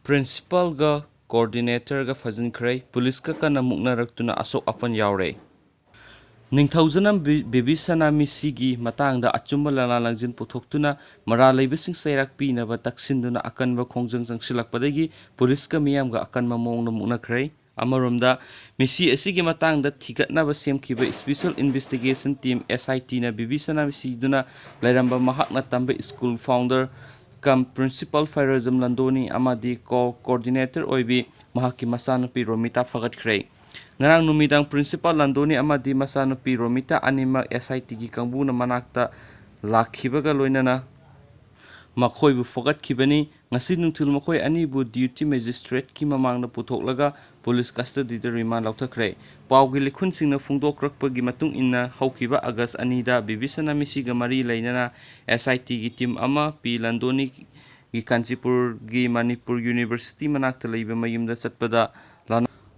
ꯄ꯭ꯔꯤꯟꯁꯤꯄꯥꯜꯒ ꯀꯣꯑꯣꯔꯗꯤꯅꯦꯇꯔꯒ ꯐꯖꯤꯟꯈ꯭ꯔꯦ ꯄꯨꯂꯤꯁꯀ ꯀꯟꯅ ꯃꯨꯛꯅꯔꯛꯇꯨꯅ ꯑꯁꯣꯛ ꯑꯄꯟ ꯌꯥꯎꯔꯦ꯫ ꯅꯤꯡꯊꯧꯖꯅ ꯕꯦꯕꯤꯁꯥꯅꯥ ꯃꯤꯁꯤꯒꯤ ꯃꯇꯥꯡꯗ ꯑꯆꯨꯝꯕ ꯂꯂꯥꯡꯂꯪꯖꯤꯟ ꯄꯨꯊꯣꯛꯇꯨꯅ ꯃꯔꯥꯜ ꯂꯩꯕꯁꯤꯡ ꯆꯩꯔꯥꯛ ꯄꯤꯅꯕ ꯇꯛꯁꯤꯟꯗꯨꯅ ꯑꯀꯟꯕ ꯈꯣꯡꯖꯪ ꯆꯪꯁꯤꯜꯂꯛꯄꯗꯒꯤ ꯄꯨꯂꯤꯁꯀ ꯃꯤꯌꯥꯝꯒ ꯑꯀꯟꯕ ꯃꯑꯣꯡꯗ ꯃꯨꯛꯅꯈ꯭ꯔꯦ꯫ ꯑꯃꯔꯣꯝꯗ ꯃꯤꯁꯤ ꯑꯁꯤꯒꯤ ꯃꯇꯥꯡꯗ ꯊꯤꯒꯠꯅꯕ ꯁꯦꯝꯈꯤꯕ ꯁ꯭ꯄꯦꯁꯤꯑꯦꯜ ꯏꯟꯚꯦꯁꯇꯤꯒꯦꯁꯟ ꯇꯤꯝ (SITꯅ) ꯕꯦꯕꯤꯁꯥꯅꯥ ꯁꯤꯗꯨꯅ ꯂꯩꯔꯝꯕ ꯃꯍꯥꯛꯅ ꯇꯝꯕ ꯁ꯭ꯀꯨꯜ ꯐꯥꯎꯟꯗꯔ ꯀꯝ ꯄ꯭ꯔꯤꯟꯁꯤꯄꯥꯜ ꯐꯩꯔꯥꯖꯝ ꯂꯟꯗꯣꯅꯤ ꯑꯃꯗꯤ ꯀꯣꯑꯣꯔꯗꯤꯅꯦꯇꯔ ꯑꯣꯏꯕꯤ ꯃꯍꯥꯛꯀꯤ ꯃꯆꯥꯅꯨꯄꯤ ꯔꯣꯃꯤꯇꯥ ꯐꯒꯠꯈ꯭ꯔꯦ꯫ ꯉꯔꯥꯡ ꯅꯨꯃꯤꯗꯥꯡ ꯄ꯭ꯔꯤꯟꯁꯤꯄꯥꯜ ꯂꯟꯗꯣꯅꯤ ꯑꯃꯗꯤ ꯃꯆꯥꯅꯨꯄꯤ ꯔꯣꯃꯤꯇꯥ ꯑꯅꯤꯃꯛ SITꯒꯤ ꯀꯥꯡꯕꯨꯅ ꯃꯅꯥꯛꯇ ꯂꯥꯛꯈꯤꯕꯒ ꯂꯣꯏꯅꯅ ꯃꯈꯣꯏꯕꯨ ꯐꯒꯠꯈꯤꯕꯅꯤ꯫ ꯉꯁꯤ ꯅꯨꯡꯊꯤꯜ ꯃꯈꯣꯏ ꯑꯅꯤꯕꯨ ꯗ꯭ꯌꯨꯇꯤ ꯃꯦꯖꯤꯁꯇ꯭ꯔꯦꯠꯀꯤ ꯃꯃꯥꯡꯗ ꯄꯨꯊꯣꯛꯂꯒ ꯄꯨꯂꯤꯁ ꯀꯁꯇꯗꯤꯗ ꯔꯤꯃꯥꯟꯗ ꯂꯧꯊꯈ꯭ꯔꯦ꯫ ꯄꯥꯎꯒꯤ ꯂꯤꯈꯨꯟꯁꯤꯡꯅ ꯐꯣꯡꯗꯣꯛꯔꯛꯄꯒꯤ ꯃꯇꯨꯡ ꯏꯟꯅ ꯍꯧꯈꯤꯕ ꯑꯒꯁ꯭ꯠ 2ꯗ ꯕꯦꯕꯤꯁꯥꯅꯥ ꯃꯤꯁꯤꯒ ꯃꯔꯤ ꯂꯩꯅꯅ SITꯒꯤ ꯇꯤꯝ ꯑꯃ ꯄꯤ. ꯂꯟꯗꯣꯅꯤꯒꯤ ꯀꯥꯟꯆꯤꯄꯨꯔꯒꯤ ꯃꯅꯤꯄꯨꯔ ꯌꯨꯅꯤꯚꯔꯁꯤꯇꯤ ꯃꯅꯥꯛꯇ ꯂꯩꯕ ꯃꯌꯨꯝꯗ ꯆꯠꯄꯗ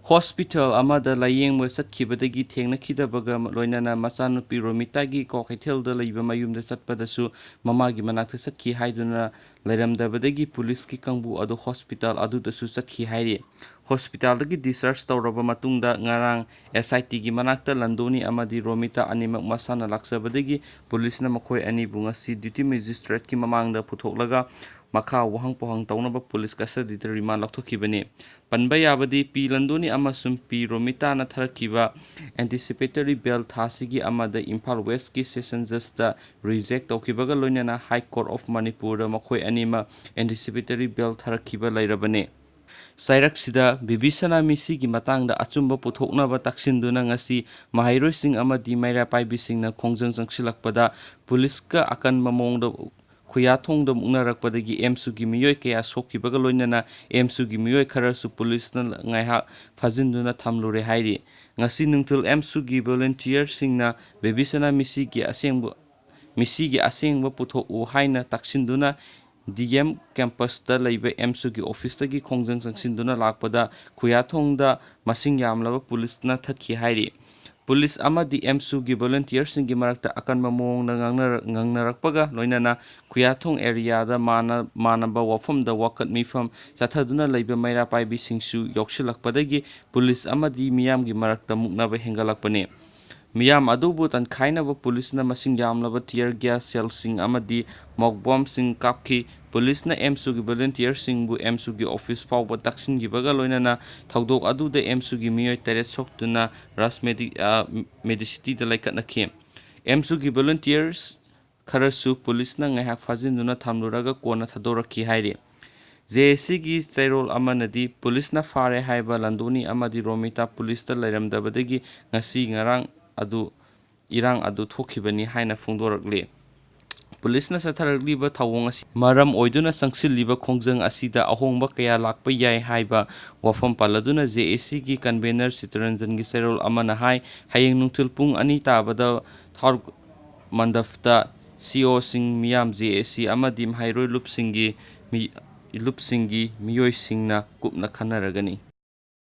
ꯍꯣꯁꯄꯤꯇꯥꯜ ꯑꯃꯗ ꯂꯥꯌꯦꯡꯕ ꯆꯠꯈꯤꯕꯗꯒꯤ ꯊꯦꯡꯅꯈꯤꯗꯕꯒ ꯂꯣꯏꯅꯅ ꯃꯆꯥꯅꯨꯄꯤ ꯔꯣꯃꯤꯇꯥꯒꯤ ꯀ꯭ꯋꯥꯀꯩꯊꯦꯜꯗ ꯂꯩꯕ ꯃꯌꯨꯝꯗ ꯆꯠꯄꯗꯁꯨ ꯃꯃꯥꯒꯤ ꯃꯅꯥꯛꯇ ꯆꯠꯈꯤ ꯍꯥꯏꯗꯨꯅ ꯂꯩꯔꯝꯗꯕꯗꯒꯤ ꯄꯨꯂꯤꯁꯀꯤ ꯀꯥꯡꯕꯨ ꯑꯗꯨ ꯍꯣꯁꯄꯤꯇꯥꯜ ꯑꯗꯨꯗꯁꯨ ꯆꯠꯈꯤ ꯍꯥꯏꯔꯤ꯫ ꯍꯣꯁꯄꯤꯇꯥꯜꯗꯒꯤ ꯗꯤꯁꯆꯥꯔꯖ ꯇꯧꯔꯕ ꯃꯇꯨꯡꯗ ꯉꯔꯥꯡ SITꯒꯤ ꯃꯅꯥꯛꯇ ꯂꯟꯗꯣꯅꯤ ꯑꯃꯗꯤ ꯔꯣꯃꯤꯇꯥ ꯑꯅꯤꯃꯛ ꯃꯁꯥꯅ ꯂꯥꯛꯆꯕꯗꯒꯤ ꯄꯨꯂꯤꯁꯅ ꯃꯈꯣꯏ ꯑꯅꯤꯕꯨ ꯉꯁꯤ ꯗ꯭ꯌꯨꯇꯤ ꯃꯦꯖꯤꯁꯇ꯭ꯔꯦꯠꯀꯤ ꯃꯃꯥꯡꯗ ꯄꯨꯊꯣꯛꯂꯒ ꯃꯈꯥ ꯋꯥꯍꯪ ꯄꯥꯎꯍꯪ ꯇꯧꯅꯕ ꯄꯨꯂꯤꯁ ꯀꯁꯇꯗꯤꯗ ꯔꯤꯃꯥꯟꯗ ꯂꯧꯊꯣꯛꯈꯤꯕꯅꯤ꯫ ꯄꯟꯕ ꯌꯥꯕꯗꯤ ꯄꯤ. ꯂꯟꯗꯣꯅꯤ ꯑꯃꯁꯨꯡ ꯄꯤ. ꯔꯣꯃꯤꯇꯥꯅ ꯊꯥꯔꯛꯈꯤꯕ ꯑꯦꯟꯇꯤꯁꯤꯄꯦꯇꯔꯤ ꯕꯦꯜ ꯊꯥꯁꯤꯒꯤ ꯑꯃꯗ ꯏꯝꯐꯥꯜ ꯋꯦꯁꯠꯀꯤ ꯁꯦꯁꯟ ꯖꯖꯇ ꯔꯤꯖꯦꯛ ꯇꯧꯈꯤꯕꯒ ꯂꯣꯏꯅꯅ ꯍꯥꯏ ꯀꯣꯔꯠ ꯑꯣꯐ ꯃꯅꯤꯄꯨꯔꯗ ꯃꯈꯣꯏ ꯑꯅꯤꯃꯛ ꯑꯦꯟꯇꯤꯁꯤꯄꯦꯇꯔꯤ ꯕꯦꯜ ꯊꯥꯔꯛꯈꯤꯕ ꯂꯩꯔꯕꯅꯤ꯫ ꯆꯩꯔꯛꯁꯤꯗ ꯕꯦꯕꯤꯁꯥꯅꯥ ꯃꯤꯁꯤꯒꯤ ꯃꯇꯥꯡꯗ ꯑꯆꯨꯝꯕ ꯄꯨꯊꯣꯛꯅꯕ ꯇꯛꯁꯤꯟꯗꯨꯅ ꯉꯁꯤ ꯃꯍꯩꯔꯣꯏꯁꯤꯡ ꯑꯃꯗꯤ ꯃꯩꯔꯥ ꯄꯥꯏꯕꯤꯁꯤꯡꯅ ꯈꯣꯡꯖꯪ ꯆꯪꯁꯤꯜꯂꯛꯄꯗ ꯄꯨꯂꯤꯁꯀ ꯑꯀꯟꯕ ꯃꯑꯣꯡꯗ ꯈꯨꯌꯥꯊꯣꯡꯗ ꯃꯨꯛꯅꯔꯛꯄꯗꯒꯤ ꯑꯦꯝꯁꯨꯒꯤ ꯃꯤꯑꯣꯏ ꯀꯌꯥ ꯁꯣꯛꯈꯤꯕꯒ ꯂꯣꯏꯅꯅ ꯑꯦꯝꯁꯨꯒꯤ ꯃꯤꯑꯣꯏ ꯈꯔꯁꯨ ꯄꯨꯂꯤꯁꯅ ꯉꯥꯏꯍꯥꯛ ꯐꯥꯖꯤꯟꯗꯨꯅ ꯊꯝꯂꯨꯔꯦ ꯍꯥꯏꯔꯤ꯫ ꯉꯁꯤ ꯅꯨꯡꯊꯤꯜ ꯑꯦꯝꯁꯨꯒꯤ ꯚꯣꯂꯨꯟꯇꯤꯌꯔꯁꯤꯡꯅ ꯕꯦꯕꯤꯁꯥꯅꯥ ꯃꯤꯁꯤꯒꯤ ꯑꯁꯦꯡꯕ ꯄꯨꯊꯣꯛꯎ ꯍꯥꯏꯅ ꯇꯛꯁꯤꯟꯗꯨꯅ DM ꯀꯦꯝꯄꯁꯇ ꯂꯩꯕ ꯑꯦꯝꯁꯨꯒꯤ ꯑꯣꯐꯤꯁꯇꯒꯤ ꯈꯣꯡꯖꯪ ꯆꯪꯁꯤꯟꯗꯨꯅ ꯂꯥꯛꯄꯗ ꯈꯨꯌꯥꯊꯣꯡꯗ ꯃꯁꯤꯡ ꯌꯥꯝꯂꯕ ꯄꯨꯂꯤꯁꯅ ꯊꯠꯈꯤ ꯍꯥꯏꯔꯤ꯫ ꯄꯨꯂꯤꯁ ꯑꯃꯗꯤ ꯑꯦꯝꯁꯨꯒꯤ ꯚꯣꯂꯨꯟꯇꯤꯌꯔꯁꯤꯡꯒꯤ ꯃꯔꯛꯇ ꯑꯀꯟꯕ ꯃꯑꯣꯡꯗ ꯉꯪꯅꯔꯛꯄꯒ ꯂꯣꯏꯅꯅ ꯈꯨꯌꯥꯊꯣꯡ ꯑꯦꯔꯤꯌꯥꯗ ꯃꯥꯟꯅꯕ ꯋꯥꯐꯝꯗ ꯋꯥꯀꯠ ꯃꯤꯐꯝ ꯆꯠꯊꯗꯨꯅ ꯂꯩꯕ ꯃꯩꯔꯥ ꯄꯥꯏꯕꯤꯁꯤꯡꯁꯨ ꯌꯥꯎꯁꯤꯜꯂꯛꯄꯗꯒꯤ ꯄꯨꯂꯤꯁ ꯑꯃꯗꯤ ꯃꯤꯌꯥꯝꯒꯤ ꯃꯔꯛꯇ ꯃꯨꯛꯅꯕ ꯍꯦꯟꯒꯠꯂꯛꯄꯅꯤ꯫ ꯃꯤꯌꯥꯝ ꯑꯗꯨꯕꯨ ꯇꯥꯟꯈꯥꯏꯅꯕ ꯄꯨꯂꯤꯁꯅ ꯃꯁꯤꯡ ꯌꯥꯝꯂꯕ ꯇꯤꯌꯔ ꯒ꯭ꯌꯥꯁ ꯁꯦꯜꯁꯤꯡ ꯑꯃꯗꯤ ꯃꯣꯛ ꯕꯣꯝꯕꯁꯤꯡ ꯀꯥꯞꯈꯤ꯫ ꯄꯨꯂꯤꯁꯅ ꯑꯦꯝꯁꯨꯒꯤ ꯚꯣꯂꯨꯟꯇꯤꯌꯔꯁꯤꯡꯕꯨ ꯑꯦꯝꯁꯨꯒꯤ ꯑꯣꯐꯤꯁ ꯐꯥꯎꯕ ꯇꯛꯁꯤꯟꯈꯤꯕꯒ ꯂꯣꯏꯅꯅ ꯊꯧꯗꯣꯛ ꯑꯗꯨꯗ ꯑꯦꯝꯁꯨꯒꯤ ꯃꯤꯑꯣꯏ 9 ꯁꯣꯛꯇꯨꯅ ꯃꯦꯗꯤꯁꯤꯇꯤꯗ ꯂꯩꯈꯠꯅꯈꯤ꯫ ꯑꯦꯝꯁꯨꯒꯤ ꯚꯣꯂꯨꯟꯇꯤꯌꯔ ꯈꯔꯁꯨ ꯄꯨꯂꯤꯁꯅ ꯉꯥꯏꯍꯥꯛ ꯐꯥꯖꯤꯟꯗꯨꯅ ꯊꯝꯂꯨꯔꯒ ꯀꯣꯟꯅ ꯊꯥꯗꯣꯔꯛꯈꯤ ꯍꯥꯏꯔꯤ꯫ JACꯒꯤ ꯆꯩꯔꯣꯜ ꯑꯃꯅꯗꯤ ꯄꯨꯂꯤꯁꯅ ꯐꯥꯔꯦ ꯍꯥꯏꯕ ꯂꯟꯗꯣꯅꯤ ꯑꯃꯗꯤ ꯔꯣꯃꯤꯇꯥ ꯄꯨꯂꯤꯁꯇ ꯂꯩꯔꯝꯗꯕꯗꯒꯤ ꯉꯁꯤ ꯏꯔꯥꯡ ꯑꯗꯨ ꯊꯣꯛꯈꯤꯕꯅꯤ ꯍꯥꯏꯅ ꯐꯣꯡꯗꯣꯔꯛꯂꯤ꯫ ꯄꯨꯂꯤꯁꯅ ꯆꯠꯊꯔꯛꯂꯤꯕ ꯊꯧꯑꯣꯡ ꯑꯁꯤ ꯃꯔꯝ ꯑꯣꯏꯗꯨꯅ ꯆꯪꯁꯤꯜꯂꯤꯕ ꯈꯣꯡꯖꯪ ꯑꯁꯤꯗ ꯑꯍꯣꯡꯕ ꯀꯌꯥ ꯂꯥꯛꯄ ꯌꯥꯏ ꯍꯥꯏꯕ ꯋꯥꯐꯝ ꯄꯜꯂꯗꯨꯅ JACꯒꯤ ꯀꯟꯚꯦꯅꯔ ꯆꯤꯠꯇꯔꯟꯖꯟꯒꯤ ꯆꯩꯔꯣꯜ ꯑꯃꯅ ꯍꯥꯏ ꯍꯌꯦꯡ ꯅꯨꯡꯊꯤꯜ ꯄꯨꯡ 2 ꯇꯥꯕꯗ ꯃꯟꯗꯞꯇ COꯁꯤꯡ ꯃꯤꯌꯥꯝ JAC ꯑꯃꯗꯤ ꯃꯍꯩꯔꯣꯏ ꯂꯨꯞꯁꯤꯡꯒꯤ ꯃꯤꯑꯣꯏꯁꯤꯡꯅ ꯀꯨꯞꯅ ꯈꯟꯅꯔꯒꯅꯤ꯫